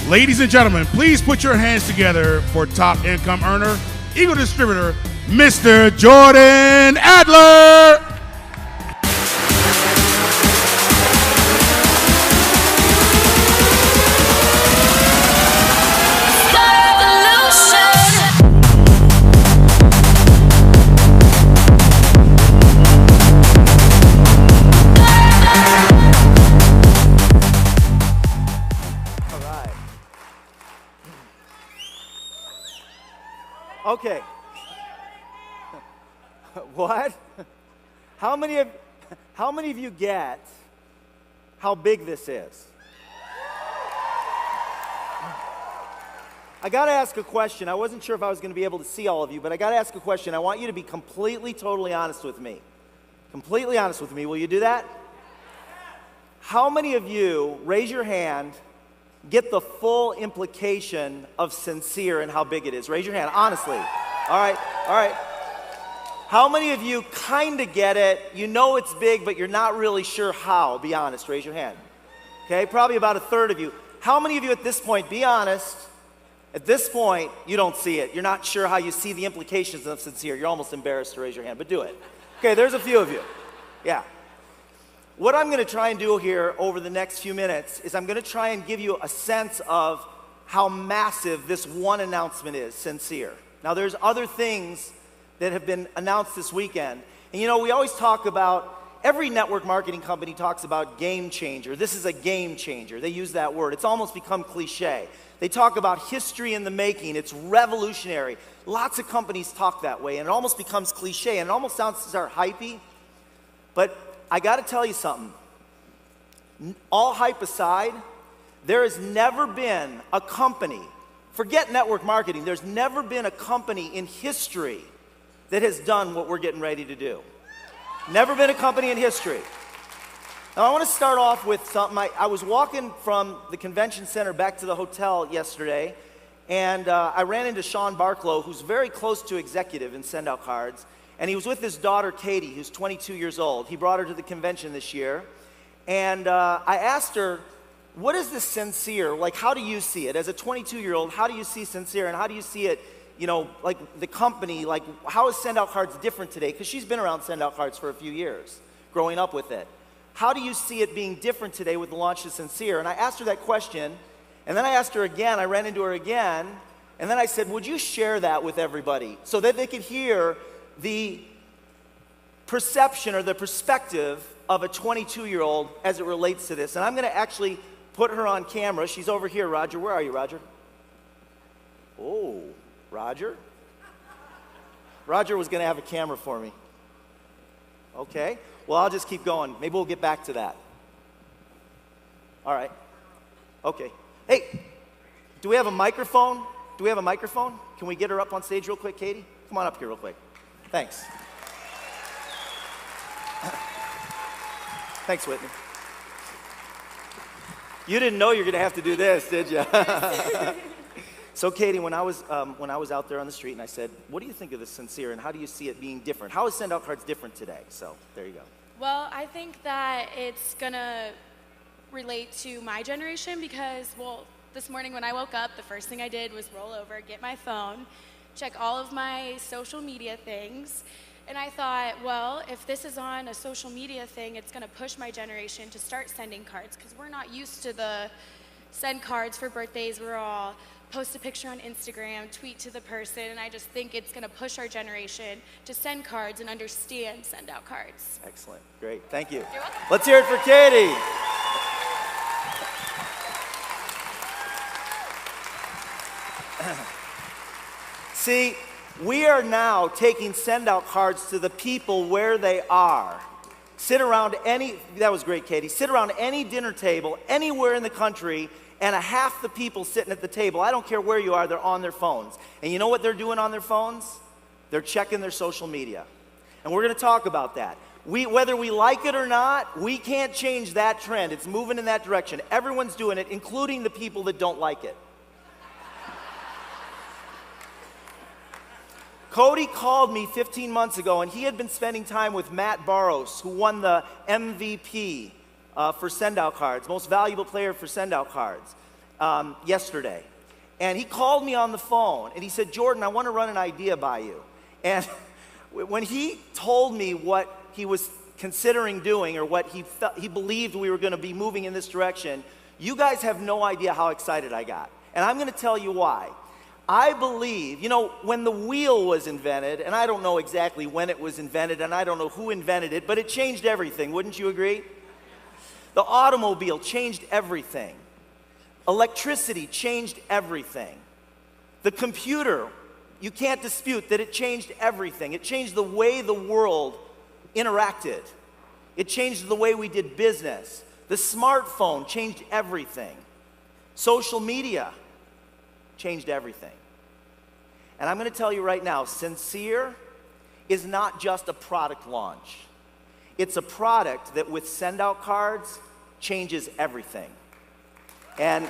Ladies and gentlemen, please put your hands together for top income earner, Eagle Distributor, Mr. Jordan Adler. Okay. What? How many of you get how big this is? I got to ask a question. I wasn't sure if I was going to be able to see all of you, but I got to ask a question. I want you to be completely, totally honest with me. Completely honest with me. Will you do that? How many of you, raise your hand, get the full implication of Sendcere and how big it is? Raise your hand, honestly. All right, all right. How many of you kind of get it? You know it's big, but you're not really sure how. Be honest, raise your hand. Okay, probably about a third of you. How many of you at this point, be honest, at this point, you don't see it. You're not sure how you see the implications of Sendcere. You're almost embarrassed to raise your hand, but do it. Okay, there's a few of you. Yeah. What I'm going to try and do here over the next few minutes is I'm going to try and give you a sense of how massive this one announcement is, Sendcere. Now, there's other things that have been announced this weekend. And you know, we always talk about, every network marketing company talks about game changer. This is a game changer. They use that word. It's almost become cliche. They talk about history in the making. It's revolutionary. Lots of companies talk that way, and it almost becomes cliche, and it almost sounds hypey. But I got to tell you something. All hype aside, there has never been a company, forget network marketing, there's never been a company in history that has done what we're getting ready to do. Never been a company in history. Now I want to start off with something. I was walking from the convention center back to the hotel yesterday, and I ran into Sean Barklow, who's very close to executive in SendOutCards. And he was with his daughter, Katie, who's 22 years old. He brought her to the convention this year. And I asked her, what is this Sendcere? Like, how do you see it? As a 22-year-old, how do you see Sendcere? And how do you see it, you know, like the company? Like, how is SendOutCards different today? Because she's been around SendOutCards for a few years, growing up with it. How do you see it being different today with the launch of Sendcere? And I asked her that question. And then I asked her again. I ran into her again. And then I said, would you share that with everybody so that they could hear the perception or the perspective of a 22-year-old as it relates to this. And I'm going to actually put her on camera. She's over here, Roger. Where are you, Roger? Oh, Roger? Roger was going to have a camera for me. Okay. Well, I'll just keep going. Maybe we'll get back to that. All right. Okay. Hey, do we have a microphone? Do we have a microphone? Can we get her up on stage real quick, Katie? Come on up here real quick. Thanks. Thanks, Whitney. You didn't know you were going to have to do this, did you? So, Katie, when I was out there on the street and I said, what do you think of this Sendcere and how do you see it being different? How is SendOutCards different today? So, there you go. Well, I think that it's going to relate to my generation because, well, this morning when I woke up, the first thing I did was roll over, get my phone, check all of my social media things, and I thought, well, if this is on a social media thing, it's going to push my generation to start sending cards because we're not used to the send cards for birthdays. We're all post a picture on Instagram, tweet to the person, and I just think it's going to push our generation to send cards and understand SendOutCards. Excellent. Great. Thank you. You're welcome. Let's hear it for Katie. See, we are now taking SendOutCards to the people where they are. Sit around any, that was great, Katie, sit around any dinner table anywhere in the country and half the people sitting at the table, I don't care where you are, they're on their phones. And you know what they're doing on their phones? They're checking their social media. And we're going to talk about that. Whether we like it or not, we can't change that trend. It's moving in that direction. Everyone's doing it, including the people that don't like it. Cody called me 15 months ago, and he had been spending time with Matt Barros, who won the MVP for SendOutCards, most valuable player for SendOutCards. yesterday. And he called me on the phone, and he said, Jordan, I want to run an idea by you. And when he told me what he was considering doing, or what he believed we were going to be moving in this direction, you guys have no idea how excited I got. And I'm going to tell you why. I believe, you know, when the wheel was invented, and I don't know exactly when it was invented, and I don't know who invented it, but it changed everything, wouldn't you agree? The automobile changed everything. Electricity changed everything. The computer, you can't dispute that it changed everything. It changed the way the world interacted. It changed the way we did business. The smartphone changed everything. Social media changed everything. And I'm going to tell you right now, Sendcere is not just a product launch. It's a product that with SendOutCards changes everything. And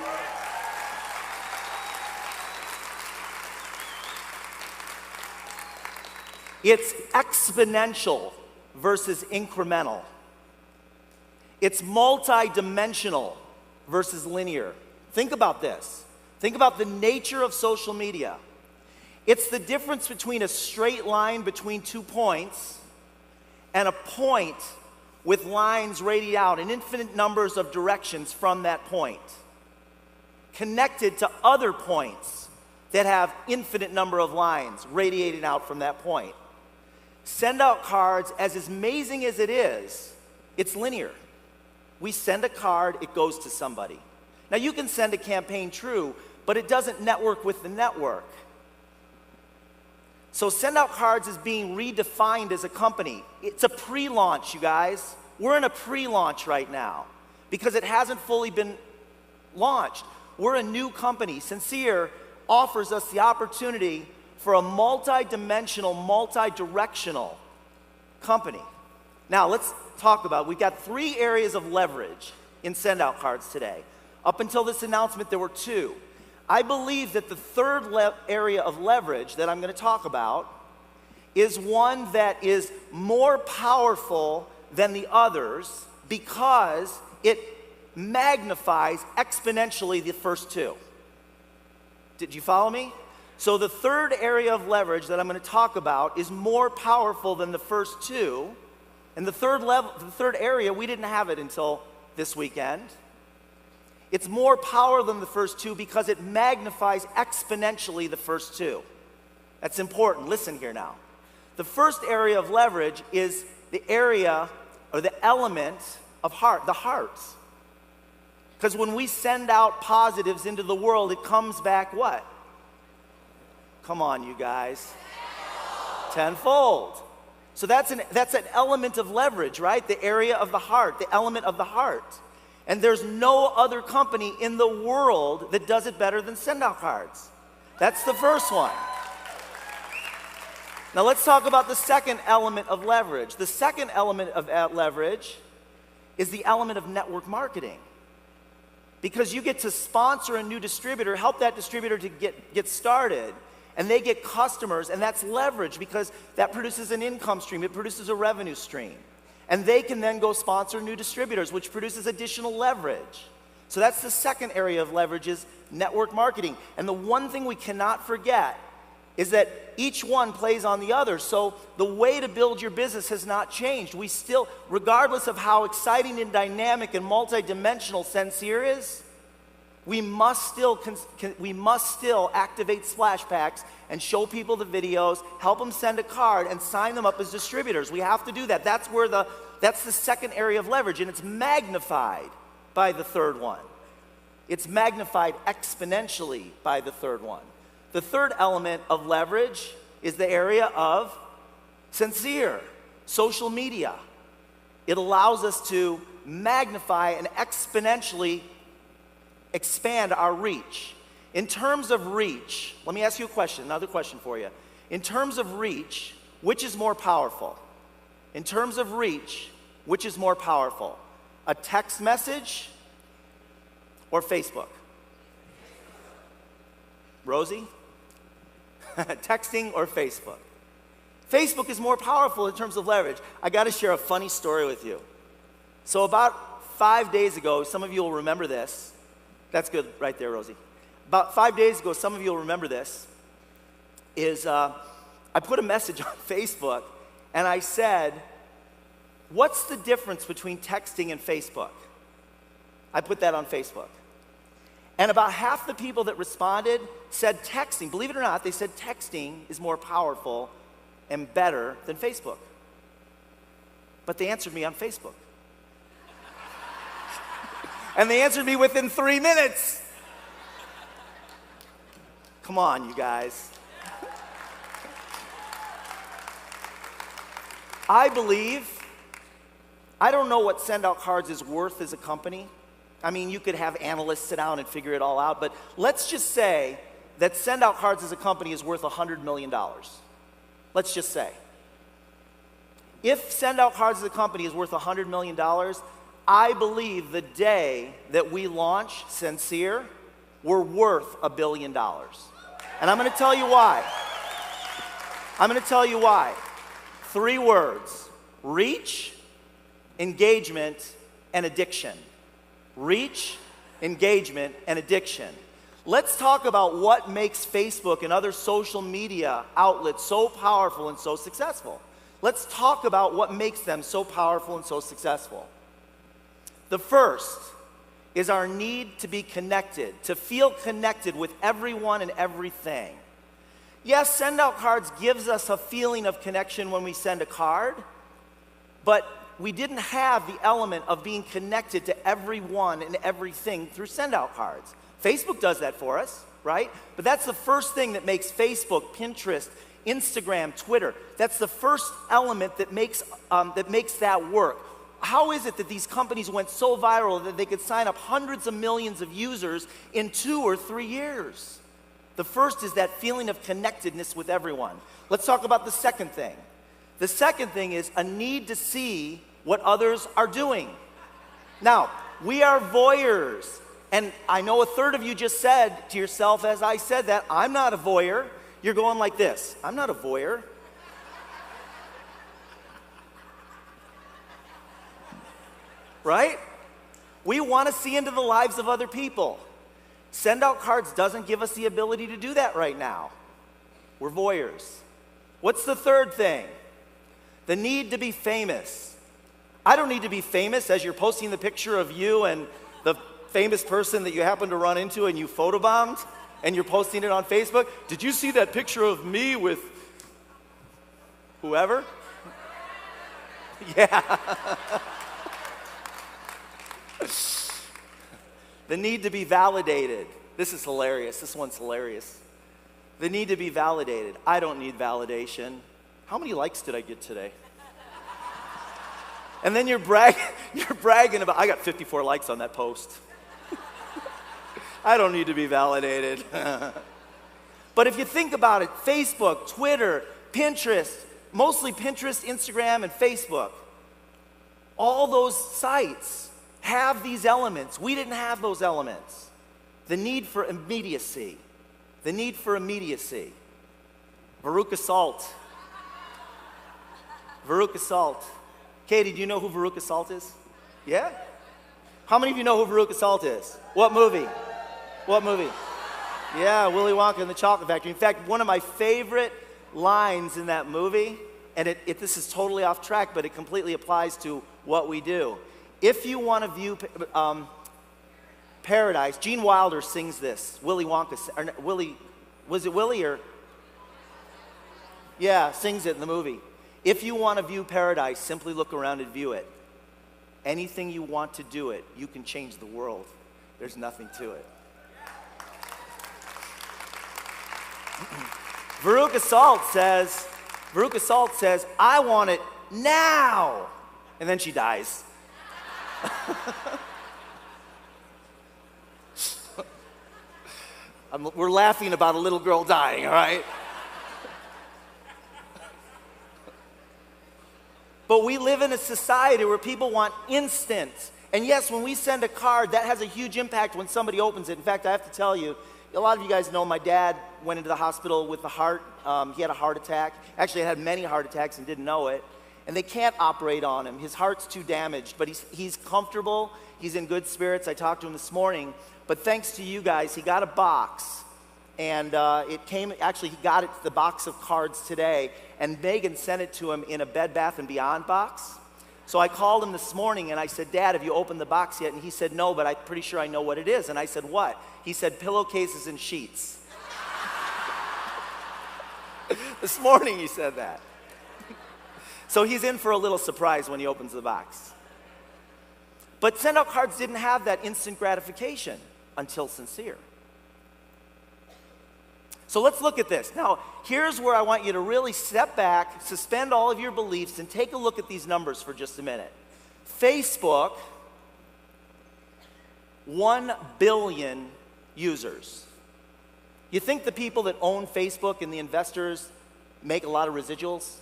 it's exponential versus incremental. It's multi-dimensional versus linear. Think about this. Think about the nature of social media. It's the difference between a straight line between 2 points and a point with lines radiated out in infinite numbers of directions from that point, connected to other points that have infinite number of lines radiating out from that point. SendOutCards, as amazing as it is, it's linear. We send a card, it goes to somebody. Now you can send a campaign, true, but it doesn't network with the network. So SendOutCards is being redefined as a company. It's a pre-launch, you guys. We're in a pre-launch right now because it hasn't fully been launched. We're a new company. Sendcere offers us the opportunity for a multi-dimensional, multi-directional company. Now let's talk about, we've got 3 areas of leverage in SendOutCards today. Up until this announcement, there were 2. I believe that the third area of leverage that I'm going to talk about is one that is more powerful than the others because it magnifies exponentially the first 2. Did you follow me? So the third area of leverage that I'm going to talk about is more powerful than the first 2. And the third area, we didn't have it until this weekend. It's more power than the first 2 because it magnifies exponentially the first 2. That's important. Listen here now. The first area of leverage is the area or the element of heart, the heart. Because when we send out positives into the world, it comes back what? Come on, you guys. Tenfold. So that's an element of leverage, right? The area of the heart, the element of the heart. And there's no other company in the world that does it better than SendOutCards. That's the first one. Now let's talk about the second element of leverage. The second element of leverage is the element of network marketing. Because you get to sponsor a new distributor, help that distributor to get started, and they get customers, and that's leverage because that produces an income stream, it produces a revenue stream. And they can then go sponsor new distributors, which produces additional leverage. So that's the second area of leverage is network marketing. And the one thing we cannot forget is that each one plays on the other. So the way to build your business has not changed. We still, regardless of how exciting and dynamic and multidimensional Sendcere is, we must still activate splash packs and show people the videos, help them send a card, and sign them up as distributors. We have to do that. That's the second area of leverage, and it's magnified by the third one. It's magnified exponentially by the third one. The third element of leverage is the area of Sendcere, social media. It allows us to magnify and exponentially expand our reach. In terms of reach, let me ask you a question, another question for you. In terms of reach, which is more powerful? In terms of reach, which is more powerful? A text message or Facebook? Rosie? Texting or Facebook? Facebook is more powerful in terms of leverage. I got to share a funny story with you. So about 5 days ago, some of you will remember this, That's good right there, Rosie. About 5 days ago, some of you will remember this, I put a message on Facebook, and I said, what's the difference between texting and Facebook? I put that on Facebook. And about half the people that responded said texting. Believe it or not, they said texting is more powerful and better than Facebook. But they answered me on Facebook. And they answered me within 3 minutes. Come on, you guys. I don't know what SendOutCards is worth as a company. I mean, you could have analysts sit down and figure it all out, but let's just say that SendOutCards as a company is worth $100 million. Let's just say. If SendOutCards as a company is worth $100 million, I believe the day that we launch Sendcere, we're worth $1 billion. And I'm going to tell you why. I'm going to tell you why. 3 words: reach, engagement, and addiction. Reach, engagement, and addiction. Let's talk about what makes Facebook and other social media outlets so powerful and so successful. Let's talk about what makes them so powerful and so successful. The first is our need to be connected, to feel connected with everyone and everything. Yes, SendOutCards gives us a feeling of connection when we send a card, but we didn't have the element of being connected to everyone and everything through SendOutCards. Facebook does that for us, right? But that's the first thing that makes Facebook, Pinterest, Instagram, Twitter. That's the first element that makes that work. How is it that these companies went so viral that they could sign up hundreds of millions of users in 2 or 3 years? The first is that feeling of connectedness with everyone. Let's talk about the second thing. The second thing is a need to see what others are doing. Now, we are voyeurs. And I know a third of you just said to yourself as I said that, I'm not a voyeur. You're going like this: I'm not a voyeur. Right? We want to see into the lives of other people. SendOutCards doesn't give us the ability to do that right now. We're voyeurs. What's the third thing? The need to be famous. I don't need to be famous as you're posting the picture of you and the famous person that you happen to run into and you photobombed and you're posting it on Facebook. Did you see that picture of me with whoever? Yeah. The need to be validated. This is hilarious. This one's hilarious. The need to be validated. I don't need validation. How many likes did I get today? And then you're bragging about, I got 54 likes on that post. I don't need to be validated. But if you think about it, Facebook, Twitter, Pinterest, mostly Pinterest, Instagram, and Facebook, all those sites have these elements. We didn't have those elements. The need for immediacy. The need for immediacy. Veruca Salt. Veruca Salt. Katie, do you know who Veruca Salt is? Yeah? How many of you know who Veruca Salt is? What movie? What movie? Yeah, Willy Wonka and the Chocolate Factory. In fact, one of my favorite lines in that movie, and this is totally off track, but it completely applies to what we do. If you want to view paradise, Gene Wilder sings this. Willy Wonka, or Willy, was it Willy or? Yeah, sings it in the movie. If you want to view paradise, simply look around and view it. Anything you want to do it, you can change the world. There's nothing to it. Veruca Salt says, I want it now. And then she dies. We're laughing about a little girl dying, all right? But we live in a society where people want instant. And yes, when we send a card, that has a huge impact when somebody opens it. In fact, I have to tell you, a lot of you guys know my dad went into the hospital with the heart. He had a heart attack. Actually, he had many heart attacks and didn't know it. And they can't operate on him. His heart's too damaged, but he's comfortable. He's in good spirits. I talked to him this morning. But thanks to you guys, he got a box. And it came, actually he got it, the box of cards today, and Megan sent it to him in a Bed Bath & Beyond box. So I called him this morning and I said, Dad, have you opened the box yet? And he said, no, but I'm pretty sure I know what it is. And I said, what? He said, pillowcases and sheets. This morning he said that. So he's in for a little surprise when he opens the box. But SendOutCards didn't have that instant gratification until Sendcere. So let's look at this. Now, here's where I want you to really step back, suspend all of your beliefs, and take a look at these numbers for just a minute. Facebook, 1 billion users. You think the people that own Facebook and the investors make a lot of residuals?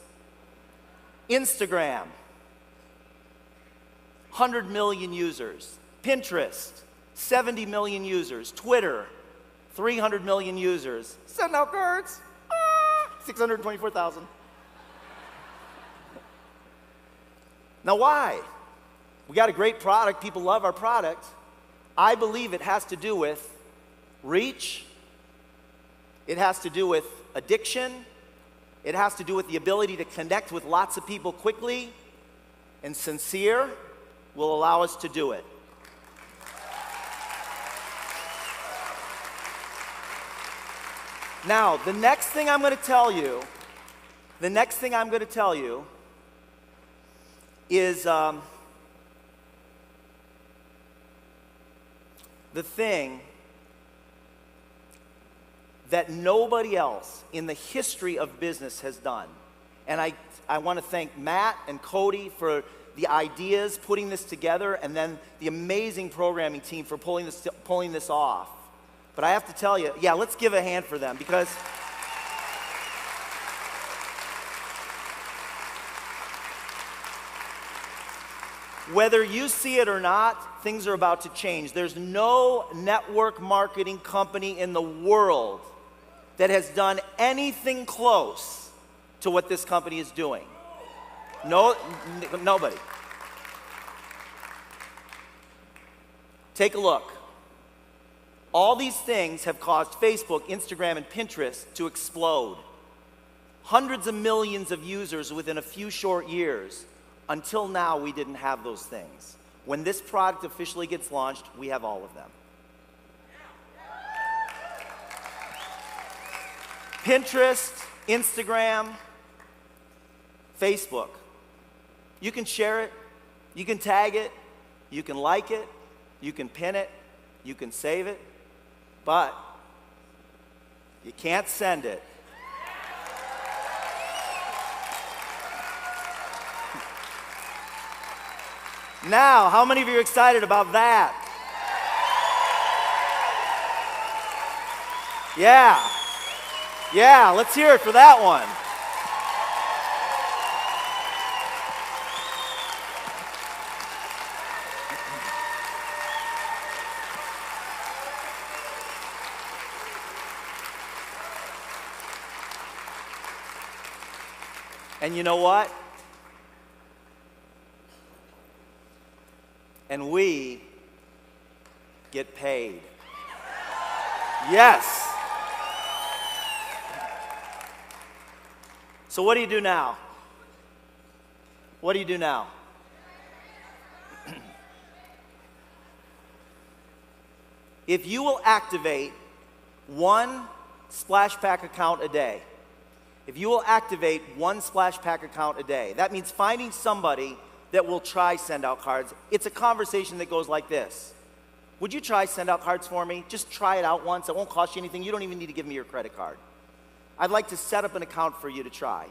Instagram, 100 million users. Pinterest, 70 million users. Twitter, 300 million users. SendOutCards, 624,000. Now why? We got a great product. People love our product. I believe it has to do with reach. It has to do with addiction. It has to do with the ability to connect with lots of people quickly. And Sendcere will allow us to do it. Now, the next thing I'm going to tell you is the thing that nobody else in the history of business has done. And I want to thank Matt and Cody for the ideas, putting this together, and then the amazing programming team for pulling this off. But I have to tell you, yeah, let's give a hand for them, because whether you see it or not, things are about to change. There's no network marketing company in the world that has done anything close to what this company is doing. No, nobody. Take a look. All these things have caused Facebook, Instagram, and Pinterest to explode. Hundreds of millions of users within a few short years. Until now, we didn't have those things. When this product officially gets launched, we have all of them. Pinterest, Instagram, Facebook. You can share it, you can tag it, you can like it, you can pin it, you can save it, but you can't send it. Now, how many of you are excited about that? Yeah, let's hear it for that one. And you know what? And we get paid. Yes. So what do you do now? What do you do now? If you will activate one Splash Pack account a day, if you will activate one Splash Pack account a day, that means finding somebody that will try SendOutCards. It's a conversation that goes like this. Would you try SendOutCards for me? Just try it out once. It won't cost you anything. You don't even need to give me your credit card. I'd like to set up an account for you to try.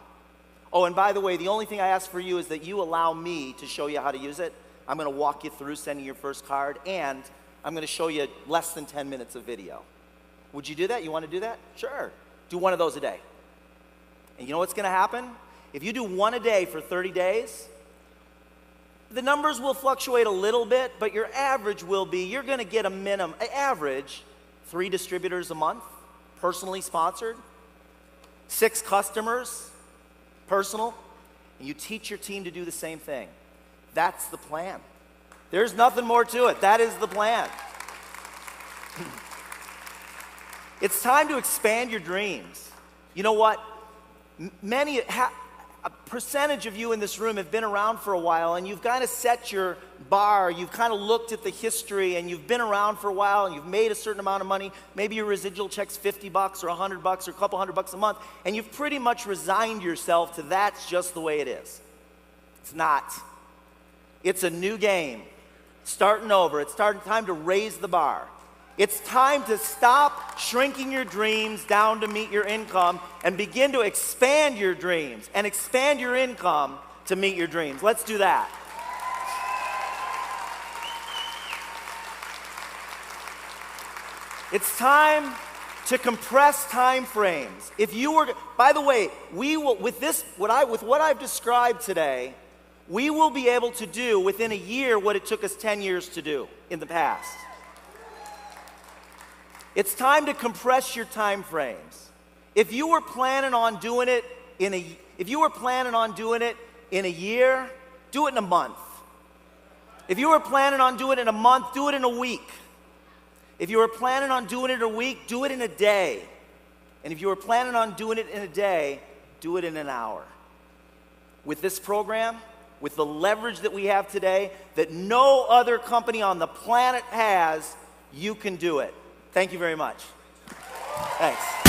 Oh, and by the way, the only thing I ask for you is that you allow me to show you how to use it. I'm going to walk you through sending your first card, and I'm going to show you less than 10 minutes of video. Would you do that? You want to do that? Sure. Do one of those a day. And you know what's going to happen? If you do one a day for 30 days, the numbers will fluctuate a little bit, but your average will be, you're going to get a minimum, average, 3 distributors a month, personally sponsored, 6 customers, personal, and you teach your team to do the same thing. That's the plan. There's nothing more to it. That is the plan. It's time to expand your dreams. You know what? A percentage of you in this room have been around for a while, and you've kind of set your bar. You've kind of looked at the history, and you've been around for a while, and you've made a certain amount of money. Maybe your residual check's $50 or $100 or a couple $100 a month, and you've pretty much resigned yourself to that's just the way it is. It's not. It's a new game, starting over. It's time to raise the bar. It's time to stop shrinking your dreams down to meet your income and begin to expand your dreams and expand your income to meet your dreams. Let's do that. It's time to compress time frames. If you were, by the way, we will, with what I've described today, we will be able to do within a year what it took us 10 years to do in the past. It's time to compress your time frames. If you were planning on doing it in a year, do it in a month. If you were planning on doing it in a month, do it in a week. If you were planning on doing it in a week, do it in a day. And if you were planning on doing it in a day, do it in an hour. With this program, with the leverage that we have today, that no other company on the planet has, you can do it. Thank you very much. Thanks.